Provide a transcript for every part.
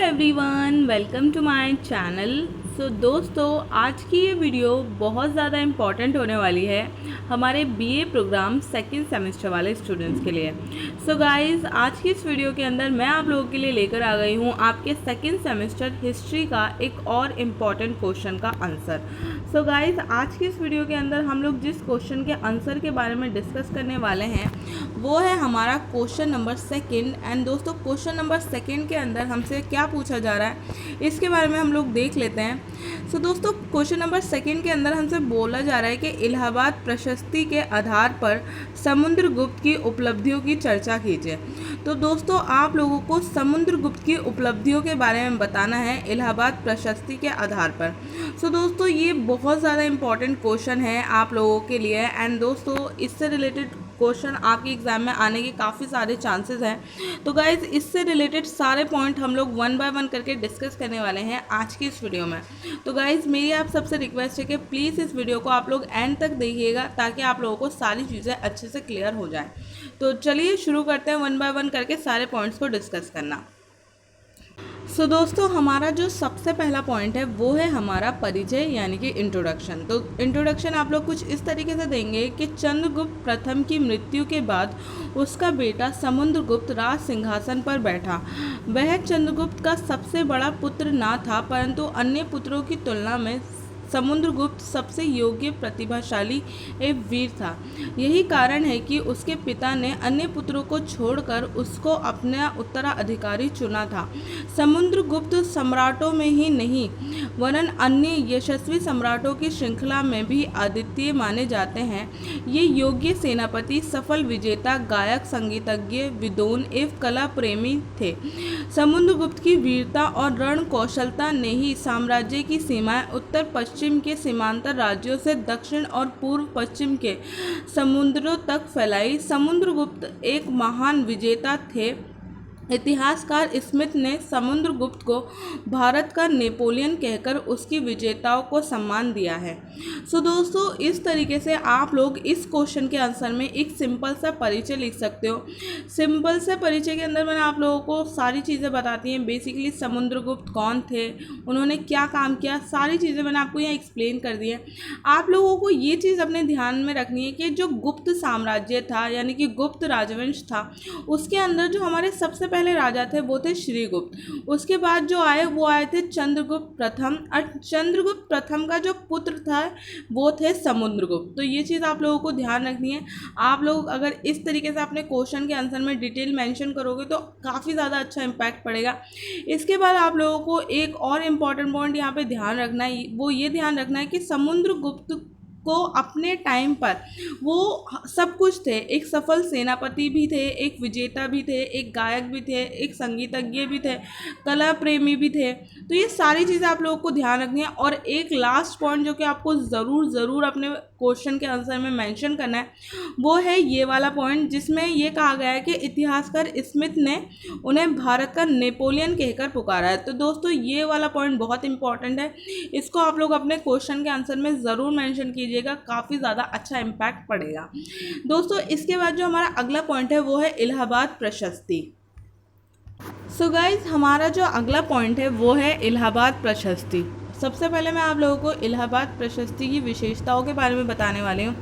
Everyone, welcome to my channel. So दोस्तों, आज की ये वीडियो बहुत ज़्यादा इम्पॉर्टेंट होने वाली है हमारे बीए प्रोग्राम सेकंड सेमेस्टर वाले स्टूडेंट्स के लिए। सो गाइस, आज की इस वीडियो के अंदर मैं आप लोगों के लिए लेकर आ गई हूँ आपके सेकंड सेमेस्टर हिस्ट्री का एक और इम्पॉर्टेंट क्वेश्चन का आंसर। सो गाइस, आज की इस वीडियो के अंदर हम लोग जिस क्वेश्चन के आंसर के बारे में डिस्कस करने वाले हैं वो है हमारा क्वेश्चन नंबर सेकंड। एंड दोस्तों, क्वेश्चन नंबर सेकंड के अंदर हमसे क्या पूछा जा रहा है इसके बारे में हम लोग देख लेते हैं। सो दोस्तों, क्वेश्चन नंबर सेकंड के अंदर हमसे बोला जा रहा है कि इलाहाबाद प्रशस्ति के आधार पर समुद्रगुप्त की उपलब्धियों की चर्चा कीजिए। तो दोस्तों, आप लोगों को समुद्रगुप्त की उपलब्धियों के बारे में बताना है इलाहाबाद प्रशस्ति के आधार पर। सो दोस्तों, ये बहुत ज़्यादा इम्पॉर्टेंट क्वेश्चन है आप लोगों के लिए। एंड दोस्तों, इससे रिलेटेड क्वेश्चन आपके एग्ज़ाम में आने के काफ़ी सारे चांसेस हैं। तो गाइज, इससे रिलेटेड सारे पॉइंट हम लोग वन बाय वन करके डिस्कस करने वाले हैं आज की इस वीडियो में। तो गाइज, मेरी आप सबसे रिक्वेस्ट है कि प्लीज़ इस वीडियो को आप लोग एंड तक देखिएगा ताकि आप लोगों को सारी चीज़ें अच्छे से क्लियर हो जाए। तो चलिए शुरू करते हैं वन बाय वन करके सारे पॉइंट्स को डिस्कस करना। सो दोस्तों, हमारा जो सबसे पहला पॉइंट है वो है हमारा परिचय यानी कि इंट्रोडक्शन। तो इंट्रोडक्शन आप लोग कुछ इस तरीके से देंगे कि चंद्रगुप्त प्रथम की मृत्यु के बाद उसका बेटा समुद्रगुप्त राज सिंहासन पर बैठा। वह चंद्रगुप्त का सबसे बड़ा पुत्र ना था, परंतु अन्य पुत्रों की तुलना में समुद्रगुप्त सबसे योग्य, प्रतिभाशाली एवं वीर था। यही कारण है कि उसके पिता ने अन्य पुत्रों को छोड़कर उसको अपना उत्तराधिकारी चुना था। समुद्रगुप्त सम्राटों में ही नहीं वरन अन्य यशस्वी सम्राटों की श्रृंखला में भी अद्वितीय माने जाते हैं। ये योग्य सेनापति, सफल विजेता, गायक, संगीतज्ञ, विद्वान एवं कला प्रेमी थे। समुद्रगुप्त की वीरता और रण कौशलता ने ही साम्राज्य की सीमाएं उत्तर पश्चिम के सीमांतर राज्यों से दक्षिण और पूर्व पश्चिम के समुद्रों तक फैलाई। समुद्रगुप्त एक महान विजेता थे। इतिहासकार स्मिथ ने समुद्रगुप्त को भारत का नेपोलियन कहकर उसकी विजेताओं को सम्मान दिया है। सो दोस्तों, इस तरीके से आप लोग इस क्वेश्चन के आंसर में एक सिंपल सा परिचय लिख सकते हो। सिंपल से परिचय के अंदर मैंने आप लोगों को सारी चीज़ें बताती हैं। बेसिकली समुद्रगुप्त कौन थे, उन्होंने क्या काम किया, सारी चीज़ें मैंने आपको यहाँ एक्सप्लेन कर दी है। आप लोगों को ये चीज़ अपने ध्यान में रखनी है कि जो गुप्त साम्राज्य था यानी कि गुप्त राजवंश था, उसके अंदर जो हमारे सबसे पहले राजा थे वो थे श्रीगुप्त। उसके बाद जो आए वो आए थे चंद्रगुप्त प्रथम, और चंद्रगुप्त प्रथम का जो पुत्र था वो थे समुद्रगुप्त। तो ये चीज़ आप लोगों को ध्यान रखनी है। आप लोग अगर इस तरीके से अपने क्वेश्चन के आंसर में डिटेल मेंशन करोगे तो काफ़ी ज़्यादा अच्छा इम्पैक्ट पड़ेगा। इसके बाद आप लोगों को एक और इम्पॉर्टेंट पॉइंट यहाँ पे ध्यान रखना है, वो ये ध्यान रखना है कि समुद्रगुप्त को अपने टाइम पर वो सब कुछ थे। एक सफल सेनापति भी थे, एक विजेता भी थे, एक गायक भी थे, एक संगीतज्ञ भी थे, कला प्रेमी भी थे। तो ये सारी चीज़ें आप लोगों को ध्यान रखनी है। और एक लास्ट पॉइंट जो कि आपको ज़रूर अपने क्वेश्चन के आंसर में मेंशन करना है वो है ये वाला पॉइंट, जिसमें ये कहा गया है कि इतिहासकार स्मिथ ने उन्हें भारत का नेपोलियन कहकर पुकारा है। तो दोस्तों, ये वाला पॉइंट बहुत इंपॉर्टेंट है, इसको आप लोग अपने क्वेश्चन के आंसर में ज़रूर मेंशन कीजिएगा, काफ़ी ज़्यादा अच्छा इम्पैक्ट पड़ेगा। दोस्तों, इसके बाद जो हमारा अगला पॉइंट है वो है इलाहाबाद प्रशस्ति। सो गाइज, हमारा जो अगला पॉइंट है वो है इलाहाबाद प्रशस्ति। सबसे पहले मैं आप लोगों को इलाहाबाद प्रशस्ति की विशेषताओं के बारे में बताने वाली हूँ।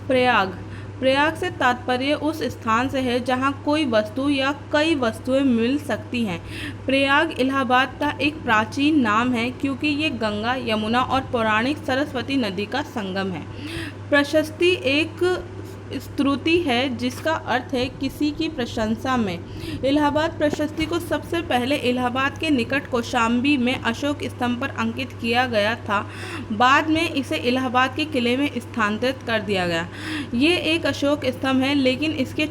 प्रयाग से तात्पर्य उस स्थान से है जहाँ कोई वस्तु या कई वस्तुएं मिल सकती हैं। प्रयाग इलाहाबाद का एक प्राचीन नाम है क्योंकि ये गंगा, यमुना और पौराणिक सरस्वती नदी का संगम है। प्रशस्ति एक स्तुति है जिसका अर्थ है किसी की प्रशंसा में। इलाहाबाद प्रशस्ति को सबसे पहले इलाहाबाद के निकट कौशाम्बी में अशोक स्तंभ पर अंकित किया गया था। बाद में इसे इलाहाबाद के किले में स्थानांतरित कर दिया गया। ये एक अशोक स्तंभ है, लेकिन इसके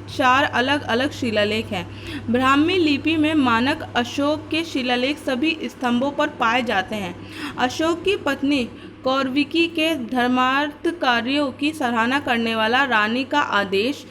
चार अलग अलग शिलालेख हैं। ब्राह्मी लिपि में मानक अशोक के शिलालेख सभी स्तंभों पर पाए जाते हैं। अशोक की पत्नी कौरविकी के धर्मार्थ कार्यों की सराहना करने वाला रानी का आदेश।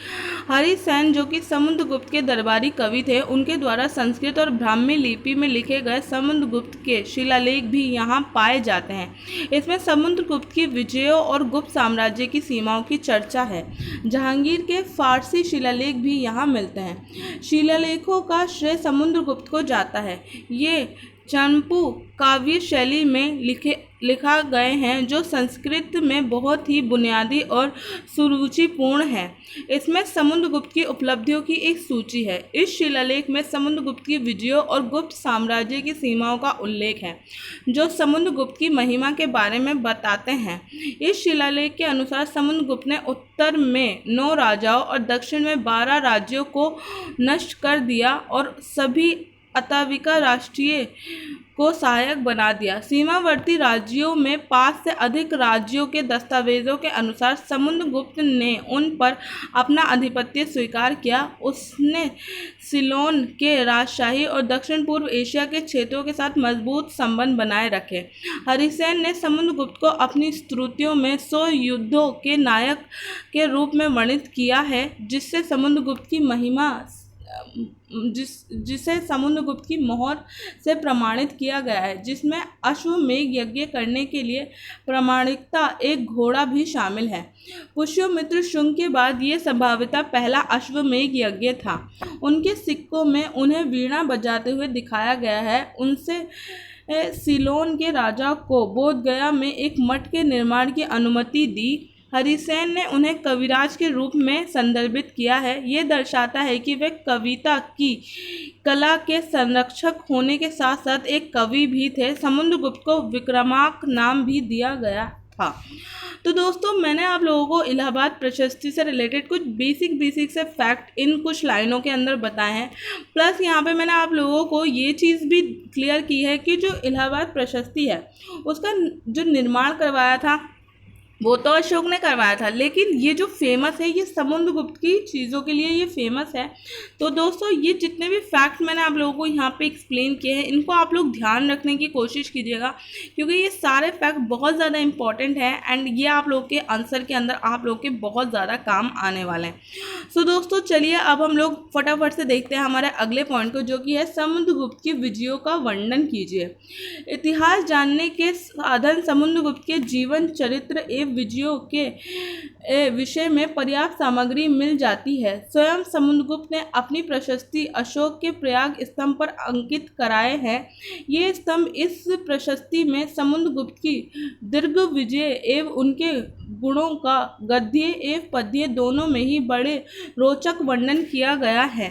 हरिसेन, जो कि समुद्रगुप्त के दरबारी कवि थे, उनके द्वारा संस्कृत और ब्राह्मी लिपि में लिखे गए समुद्रगुप्त के शिलालेख भी यहाँ पाए जाते हैं। इसमें समुद्रगुप्त की विजयों और गुप्त साम्राज्य की सीमाओं की चर्चा है। जहांगीर के फारसी शिलालेख भी यहाँ मिलते हैं। शिलालेखों का श्रेय समुद्रगुप्त को जाता है। ये चंपू काव्य शैली में लिखा गए हैं, जो संस्कृत में बहुत ही बुनियादी और सुरुचिपूर्ण है। इसमें समुद्रगुप्त की उपलब्धियों की एक सूची है। इस शिलालेख में समुद्रगुप्त की विजयों और गुप्त साम्राज्य की सीमाओं का उल्लेख है, जो समुद्रगुप्त की महिमा के बारे में बताते हैं। इस शिलालेख के अनुसार समुद्रगुप्त ने उत्तर में 9 राजाओं और दक्षिण में 12 राज्यों को नष्ट कर दिया और सभी अताविका राष्ट्रीय को सहायक बना दिया। सीमावर्ती राज्यों में 5 से अधिक राज्यों के दस्तावेजों के अनुसार समुद्रगुप्त ने उन पर अपना आधिपत्य स्वीकार किया। उसने सिलोन के राजशाही और दक्षिण पूर्व एशिया के क्षेत्रों के साथ मजबूत संबंध बनाए रखे। हरिसेन ने समुद्रगुप्त को अपनी स्तुतियों में 100 युद्धों के नायक के रूप में वर्णित किया है, जिससे समुद्रगुप्त की महिमा जिसे समुद्रगुप्त की मोहर से प्रमाणित किया गया है, जिसमें अश्वमेध यज्ञ करने के लिए प्रामाणिकता एक घोड़ा भी शामिल है। पुष्यमित्र शुंग के बाद ये संभवतः पहला अश्वमेध यज्ञ था। उनके सिक्कों में उन्हें वीणा बजाते हुए दिखाया गया है। उनसे सिलोन के राजा को बोधगया में एक मठ के निर्माण की अनुमति दी। हरिसेन ने उन्हें कविराज के रूप में संदर्भित किया है। ये दर्शाता है कि वे कविता की कला के संरक्षक होने के साथ साथ एक कवि भी थे। समुद्रगुप्त को विक्रमार्क नाम भी दिया गया था। तो दोस्तों, मैंने आप लोगों को इलाहाबाद प्रशस्ति से रिलेटेड कुछ बेसिक से फैक्ट इन कुछ लाइनों के अंदर बताए हैं। प्लस यहाँ पे मैंने आप लोगों को ये चीज़ भी क्लियर की है कि जो इलाहाबाद प्रशस्ति है उसका जो निर्माण करवाया था वो तो अशोक ने करवाया था, लेकिन ये जो फेमस है ये समुद्रगुप्त की चीज़ों के लिए ये फेमस है। तो दोस्तों, ये जितने भी फैक्ट मैंने आप लोगों को यहाँ पे एक्सप्लेन किए हैं, इनको आप लोग ध्यान रखने की कोशिश कीजिएगा, क्योंकि ये सारे फैक्ट बहुत ज़्यादा इंपॉर्टेंट हैं एंड ये आप लोग के आंसर के अंदर आप लोग के बहुत ज़्यादा काम आने वाले हैं। सो दोस्तों, चलिए अब हम लोग फटाफट से देखते हैं हमारे अगले पॉइंट को, जो कि है समुद्रगुप्त की विजयों का वर्णन कीजिए। इतिहास जानने के साधन समुद्रगुप्त के जीवन चरित्र एवं विजयों के विषय में पर्याप्त सामग्री मिल जाती है। स्वयं समुद्रगुप्त ने अपनी प्रशस्ति अशोक के प्रयाग स्तंभ पर अंकित कराए हैं। ये स्तंभ इस प्रशस्ति में समुद्रगुप्त की दीर्घ विजय एवं उनके गुणों का गद्य एवं पद्य दोनों में ही बड़े रोचक वर्णन किया गया है।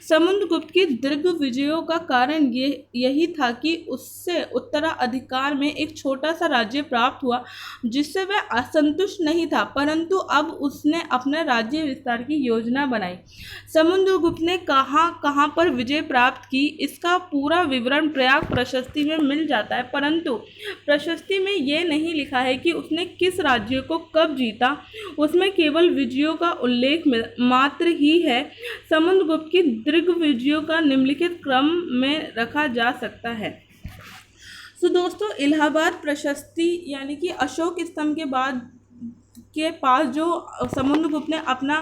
समुद्रगुप्त की दीर्घ विजयों का कारण यही था कि उससे उत्तराधिकार में एक छोटा सा राज्य प्राप्त हुआ, जिससे वह असंतुष्ट नहीं था, परंतु अब उसने अपने राज्य विस्तार की योजना बनाई। समुद्रगुप्त ने कहाँ पर विजय प्राप्त की, इसका पूरा विवरण प्रयाग प्रशस्ति में मिल जाता है, परंतु प्रशस्ति में यह नहीं लिखा है कि उसने किस राज्य को कब जीता। उसमें केवल विजयों का उल्लेख मात्र ही है। समुद्रगुप्त की दीर्घ विजयों का निम्नलिखित क्रम में रखा जा सकता है। तो दोस्तों, इलाहाबाद प्रशस्ति यानी कि अशोक स्तंभ के बाद के पास जो समुद्रगुप्त ने अपना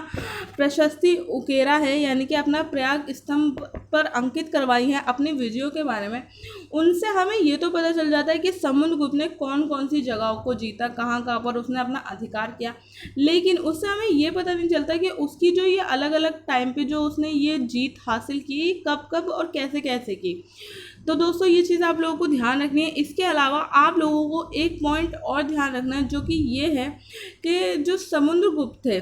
प्रशस्ति उकेरा है, यानी कि अपना प्रयाग स्तंभ पर अंकित करवाई है अपनी विजयों के बारे में, उनसे हमें ये तो पता चल जाता है कि समुद्रगुप्त ने कौन कौन सी जगहों को जीता, कहाँ पर उसने अपना अधिकार किया, लेकिन उससे हमें ये पता नहीं चलता कि उसकी जो ये अलग अलग टाइम पे जो उसने ये जीत हासिल की, कब और कैसे की। तो दोस्तों, ये चीज़ आप लोगों को ध्यान रखनी है। इसके अलावा आप लोगों को एक पॉइंट और ध्यान रखना है, जो कि ये है कि जो समुद्रगुप्त थे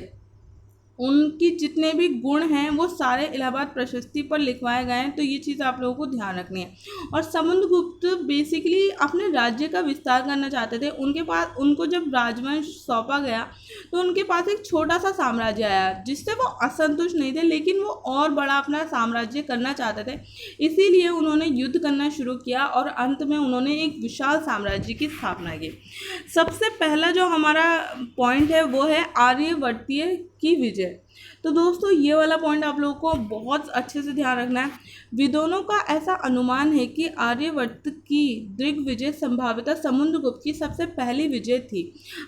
उनकी जितने भी गुण हैं वो सारे इलाहाबाद प्रशस्ति पर लिखवाए गए हैं। तो ये चीज़ आप लोगों को ध्यान रखनी है। और समुद्रगुप्त बेसिकली अपने राज्य का विस्तार करना चाहते थे। उनको जब राजवंश सौंपा गया तो उनके पास एक छोटा सा साम्राज्य आया, जिससे वो असंतुष्ट नहीं थे, लेकिन वो और बड़ा अपना साम्राज्य करना चाहते थे। इसीलिए उन्होंने युद्ध करना शुरू किया और अंत में उन्होंने एक विशाल साम्राज्य की स्थापना की। सबसे पहला जो हमारा पॉइंट है वो है आर्यवर्तीय की विजय। विजय। तो दोस्तों ये वाला पॉइंट आप लोगों को बहुत अच्छे से ध्यान रखना है। विद्वानों का ऐसा अनुमान है कि आर्यवर्त की दिग्विजय संभवतः समुद्रगुप्त की सबसे पहली विजय थी।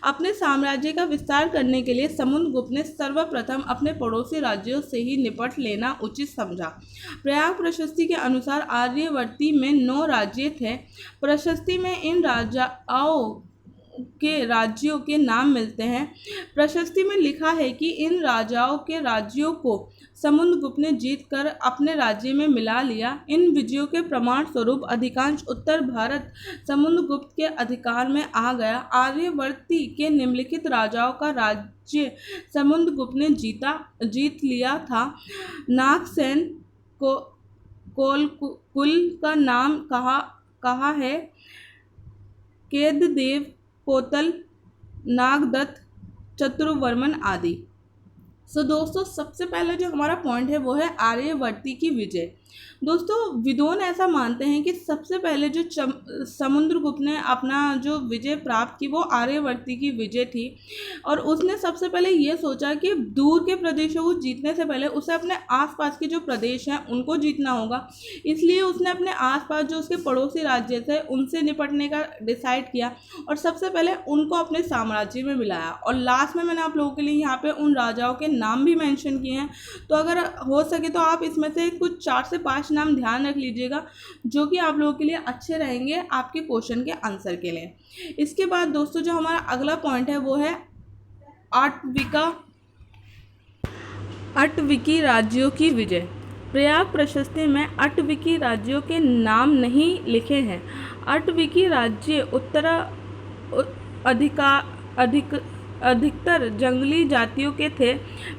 अपने साम्राज्य का विस्तार करने के लिए समुद्रगुप्त ने सर्वप्रथम अपने पड़ोसी राज्यों से ही निपट लेना उचित समझा। प्रयाग प्रशस्ति के अनुसार आर्यवर्ती में 9 राज्य थे। प्रशस्ति में इन राजाओं के राज्यों के नाम मिलते हैं। प्रशस्ति में लिखा है कि इन राजाओं के राज्यों को समुद्रगुप्त ने जीतकर अपने राज्य में मिला लिया। इन विजयों के प्रमाण स्वरूप अधिकांश उत्तर भारत समुद्रगुप्त के अधिकार में आ गया। आर्यवर्ती के निम्नलिखित राजाओं का राज्य समुद्रगुप्त ने जीत लिया था। नागसेन को कुल का नाम कहा है। केददेव, कोतल, नागदत्त, चतुर्वर्मन आदि। दोस्तों सबसे पहले जो हमारा पॉइंट है वो है आर्यवर्ती की विजय। दोस्तों विद्वान ऐसा मानते हैं कि सबसे पहले जो समुद्रगुप्त ने अपना जो विजय प्राप्त की वो आर्यवर्ती की विजय थी। और उसने सबसे पहले ये सोचा कि दूर के प्रदेशों को जीतने से पहले उसे अपने आसपास के जो प्रदेश हैं उनको जीतना होगा। इसलिए उसने अपने आसपास जो उसके पड़ोसी राज्य थे उनसे निपटने का डिसाइड किया और सबसे पहले उनको अपने साम्राज्य में मिलाया। और लास्ट में मैंने आप लोगों के लिए यहाँ पे उन राजाओं के नाम भी मेंशन किए हैं। तो अगर हो सके तो आप इसमें से कुछ 4 से 5 नाम ध्यान रख लीजिएगा जो कि आप लोगों के लिए अच्छे रहेंगे आपके क्वेश्चन के आंसर के लिए। इसके बाद दोस्तों जो हमारा अगला पॉइंट है वो है अट्टविकी राज्यों की विजय। प्रयाग प्रशस्ति में अट्टविकी राज्यों के नाम नहीं लिखे हैं। अट्टविकी राज्य अधिकतर जंगली जातियों के थे।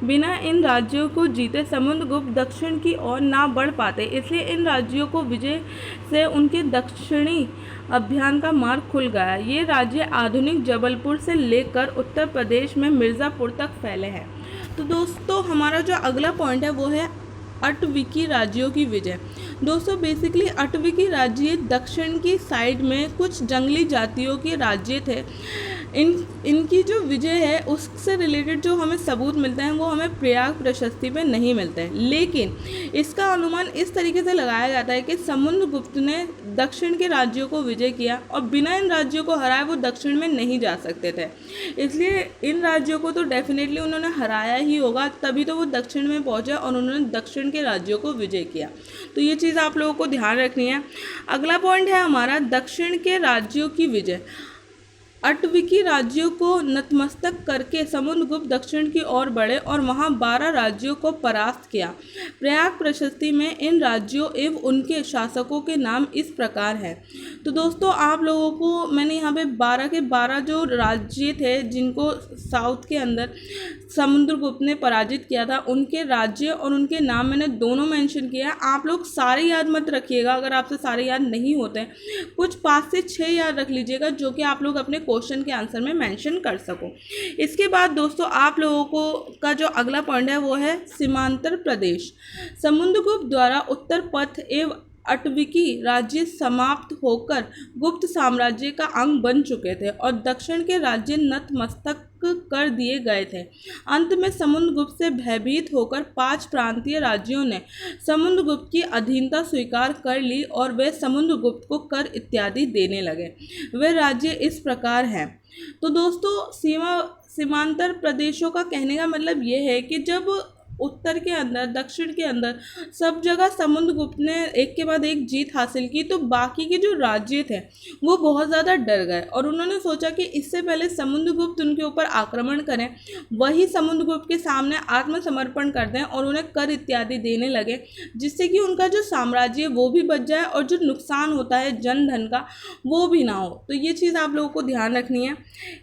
बिना इन राज्यों को जीते समुद्रगुप्त दक्षिण की ओर ना बढ़ पाते, इसलिए इन राज्यों को विजय से उनके दक्षिणी अभियान का मार्ग खुल गया। ये राज्य आधुनिक जबलपुर से लेकर उत्तर प्रदेश में मिर्ज़ापुर तक फैले हैं। तो दोस्तों हमारा जो अगला पॉइंट है वो है अट्टविकी राज्यों की विजय। दोस्तों बेसिकली अट्टविकी राज्य दक्षिण की साइड में कुछ जंगली जातियों के राज्य थे। इनकी जो विजय है उससे रिलेटेड जो हमें सबूत मिलते हैं वो हमें प्रयाग प्रशस्ति में नहीं मिलते हैं, लेकिन इसका अनुमान इस तरीके से लगाया जाता है कि समुद्रगुप्त ने दक्षिण के राज्यों को विजय किया और बिना इन राज्यों को हराए वो दक्षिण में नहीं जा सकते थे। इसलिए इन राज्यों को तो डेफिनेटली उन्होंने हराया ही होगा, तभी तो वो दक्षिण में पहुँचे और उन्होंने दक्षिण के राज्यों को विजय किया। तो ये चीज़ आप लोगों को ध्यान रखनी है। अगला पॉइंट है हमारा दक्षिण के राज्यों की विजय। अट्टविकी राज्यों को नतमस्तक करके समुद्रगुप्त दक्षिण की ओर बढ़े और वहां 12 राज्यों को परास्त किया। प्रयाग प्रशस्ति में इन राज्यों एवं उनके शासकों के नाम इस प्रकार हैं। तो दोस्तों आप लोगों को मैंने यहाँ पे 12 के 12 जो राज्य थे जिनको साउथ के अंदर समुद्रगुप्त ने पराजित किया था उनके राज्य और उनके नाम मैंने दोनों मेंशन किया। आप लोग सारे याद मत रखिएगा, अगर आपसे सारे याद नहीं होते कुछ 5 से 6 याद रख लीजिएगा जो कि आप लोग अपने क्वेश्चन के आंसर में मेंशन कर सको। इसके बाद दोस्तों आप लोगों को का जो अगला पॉइंट है वो है सीमांतर प्रदेश। समुद्रगुप्त द्वारा उत्तर पथ एवं अट्टविकी राज्य समाप्त होकर गुप्त साम्राज्य का अंग बन चुके थे और दक्षिण के राज्य नतमस्तक कर दिए गए थे। अंत में समुद्रगुप्त से भयभीत होकर 5 प्रांतीय राज्यों ने समुद्रगुप्त की अधीनता स्वीकार कर ली और वे समुद्रगुप्त को कर इत्यादि देने लगे। वे राज्य इस प्रकार हैं। तो दोस्तों सीमांतर प्रदेशों का कहने का मतलब ये है कि जब उत्तर के अंदर दक्षिण के अंदर सब जगह समुद्रगुप्त ने एक के बाद एक जीत हासिल की तो बाकी के जो राज्य थे वो बहुत ज़्यादा डर गए और उन्होंने सोचा कि इससे पहले समुद्रगुप्त उनके ऊपर आक्रमण करें वही समुद्रगुप्त के सामने आत्मसमर्पण कर दें और उन्हें कर इत्यादि देने लगे, जिससे कि उनका जो साम्राज्य वो भी बच जाए और जो नुकसान होता है जन धन का वो भी ना हो। तो ये चीज़ आप लोगों को ध्यान रखनी है।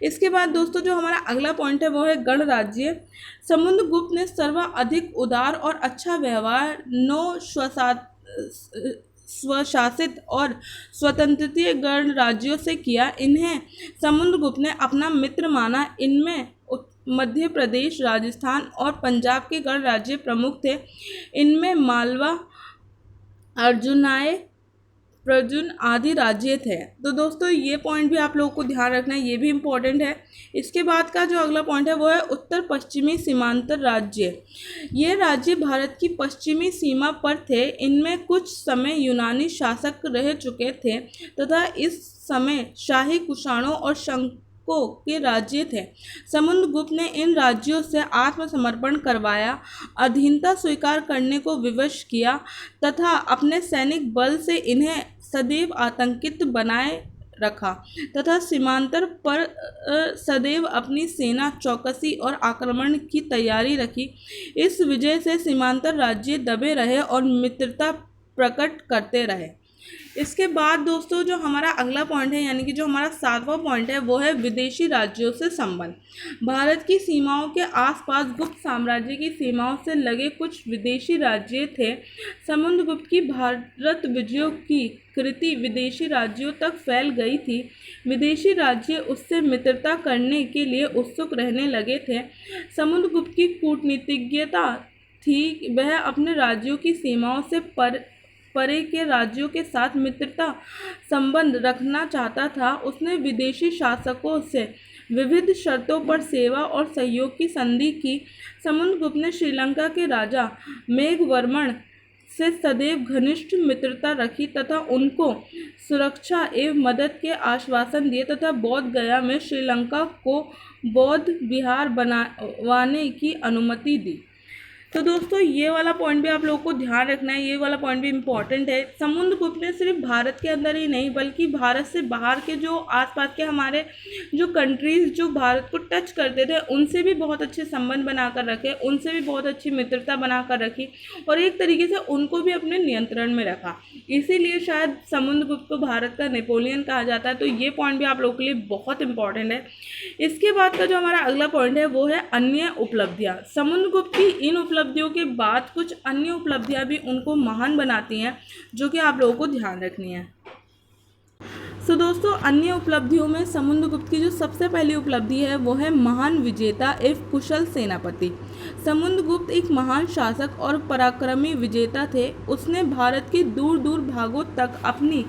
इसके बाद दोस्तों जो हमारा अगला पॉइंट है वो है गणराज्य। समुद्रगुप्त ने सर्वाधिक उदार और अच्छा व्यवहार 9 स्वशासित और स्वतंत्र गणराज्यों से किया। इन्हें समुद्रगुप्त ने अपना मित्र माना। इनमें मध्य प्रदेश, राजस्थान और पंजाब के गणराज्य प्रमुख थे। इनमें मालवा, अर्जुनाय, प्रजुन आदि राज्य थे। तो दोस्तों ये पॉइंट भी आप लोगों को ध्यान रखना है, ये भी इम्पोर्टेंट है। इसके बाद का जो अगला पॉइंट है वो है उत्तर पश्चिमी सीमांतर राज्य। ये राज्य भारत की पश्चिमी सीमा पर थे। इनमें कुछ समय यूनानी शासक रह चुके थे तथा इस समय शाही कुषाणों और शंको के राज्य थे। समुद्रगुप्त ने इन राज्यों से आत्मसमर्पण करवाया, अधीनता स्वीकार करने को विवश किया तथा अपने सैनिक बल से इन्हें सदैव आतंकित बनाए रखा तथा सीमांतर पर सदैव अपनी सेना चौकसी और आक्रमण की तैयारी रखी। इस विजय से सीमांतर राज्य दबे रहे और मित्रता प्रकट करते रहे। इसके बाद दोस्तों जो हमारा अगला पॉइंट है यानी कि जो हमारा 7वां पॉइंट है वो है विदेशी राज्यों से संबंध। भारत की सीमाओं के आसपास गुप्त साम्राज्य की सीमाओं से लगे कुछ विदेशी राज्य थे। समुद्रगुप्त की भारत विजयों की कृति विदेशी राज्यों तक फैल गई थी। विदेशी राज्य उससे मित्रता करने के लिए उत्सुक रहने लगे थे। समुद्रगुप्त की कूटनीतिज्ञता थी, वह अपने राज्यों की सीमाओं से परे के राज्यों के साथ मित्रता संबंध रखना चाहता था। उसने विदेशी शासकों से विविध शर्तों पर सेवा और सहयोग की संधि की। समुद्रगुप्त ने श्रीलंका के राजा मेघवर्मन से सदैव घनिष्ठ मित्रता रखी तथा उनको सुरक्षा एवं मदद के आश्वासन दिए तथा बोध गया में श्रीलंका को बौद्ध विहार बनवाने की अनुमति दी। तो दोस्तों ये वाला पॉइंट भी आप लोगों को ध्यान रखना है, ये वाला पॉइंट भी इम्पॉर्टेंट है। समुद्रगुप्त ने सिर्फ भारत के अंदर ही नहीं बल्कि भारत से बाहर के जो आसपास के हमारे जो कंट्रीज़ जो भारत को टच करते थे उनसे भी बहुत अच्छे संबंध बनाकर रखे, उनसे भी बहुत अच्छी मित्रता बनाकर रखी और एक तरीके से उनको भी अपने नियंत्रण में रखा। इसीलिए शायद समुद्रगुप्त को भारत का नेपोलियन कहा जाता है। तो ये पॉइंट भी आप लोगों के लिए बहुत इंपॉर्टेंट है। इसके बाद का जो हमारा अगला पॉइंट है वो है अन्य उपलब्धियाँ। समुद्रगुप्त की इन उपलब्धियों के बाद कुछ अन्य उपलब्धियां भी उनको महान बनाती हैं जो कि आप लोगों को ध्यान रखनी है। दोस्तों अन्य उपलब्धियों में समुद्रगुप्त की जो सबसे पहली उपलब्धि है वो है महान विजेता एवं कुशल सेनापति। समुद्रगुप्त एक महान शासक और पराक्रमी विजेता थे। उसने भारत के दूर दूर भागों तक अपनी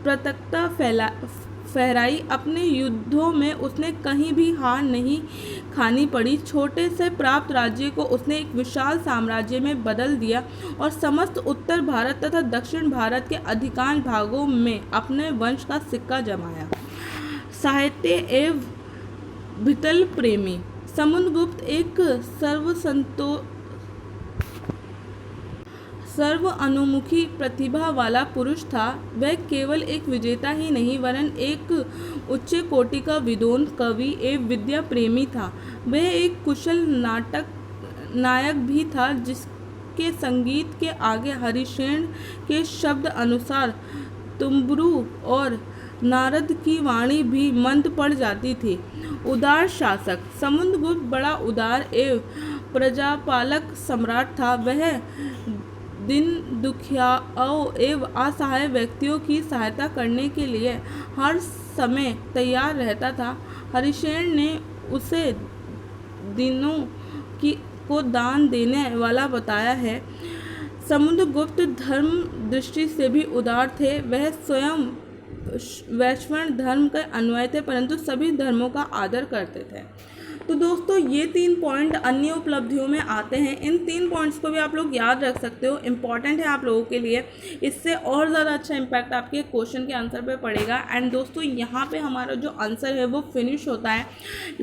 प्रतापता फहराई। अपने युद्धों में उसने कहीं भी हार नहीं खानी पड़ी। छोटे से प्राप्त राज्य को उसने एक विशाल साम्राज्य में बदल दिया और समस्त उत्तर भारत तथा दक्षिण भारत के अधिकांश भागों में अपने वंश का सिक्का जमाया। साहित्य एवं भीतल प्रेमी। समुद्रगुप्त एक सर्व अनुमुखी प्रतिभा वाला पुरुष था। वह केवल एक विजेता ही नहीं वरन एक उच्च कोटि का विद्वान, कवि एवं विद्या प्रेमी था। वह एक कुशल नायक भी था जिसके संगीत के आगे हरिशेन के शब्द अनुसार तुम्बरू और नारद की वाणी भी मंद पड़ जाती थी। उदार शासक। समुद्रगुप्त बड़ा उदार एवं प्रजापालक सम्राट था। वह दिन दुखियाओं एवं असहाय व्यक्तियों की सहायता करने के लिए हर समय तैयार रहता था। हरिशेन ने उसे दिनों को दान देने वाला बताया है। समुद्रगुप्त धर्म दृष्टि से भी उदार थे। वह स्वयं वैष्णव धर्म के अनुयायी थे परंतु सभी धर्मों का आदर करते थे। तो दोस्तों ये 3 पॉइंट अन्य उपलब्धियों में आते हैं। इन 3 पॉइंट्स को भी आप लोग याद रख सकते हो, इम्पॉर्टेंट है आप लोगों के लिए। इससे और ज़्यादा अच्छा इम्पैक्ट आपके क्वेश्चन के आंसर पे पड़ेगा। एंड दोस्तों यहाँ पे हमारा जो आंसर है वो फिनिश होता है।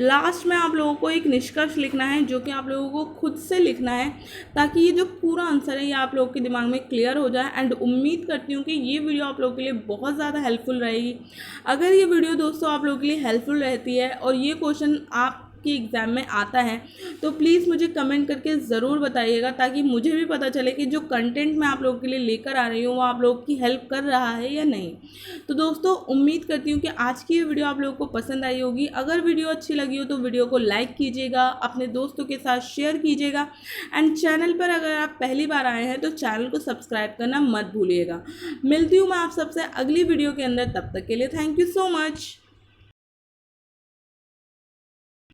लास्ट में आप लोगों को एक निष्कर्ष लिखना है जो कि आप लोगों को खुद से लिखना है ताकि ये जो पूरा आंसर है ये आप लोगों के दिमाग में क्लियर हो जाए। एंड उम्मीद करती हूँ कि ये वीडियो आप लोगों के लिए बहुत ज़्यादा हेल्पफुल रहेगी। अगर ये वीडियो दोस्तों आप लोगों के लिए हेल्पफुल रहती है और ये क्वेश्चन आप कि एग्ज़ाम में आता है तो प्लीज़ मुझे कमेंट करके ज़रूर बताइएगा ताकि मुझे भी पता चले कि जो कंटेंट मैं आप लोगों के लिए लेकर आ रही हूँ वो आप लोगों की हेल्प कर रहा है या नहीं। तो दोस्तों उम्मीद करती हूँ कि आज की ये वीडियो आप लोगों को पसंद आई होगी। अगर वीडियो अच्छी लगी हो तो वीडियो को लाइक कीजिएगा, अपने दोस्तों के साथ शेयर कीजिएगा एंड चैनल पर अगर आप पहली बार आए हैं तो चैनल को सब्सक्राइब करना मत भूलिएगा। मिलती हूँ मैं आप सबसे अगली वीडियो के अंदर, तब तक के लिए थैंक यू सो मच।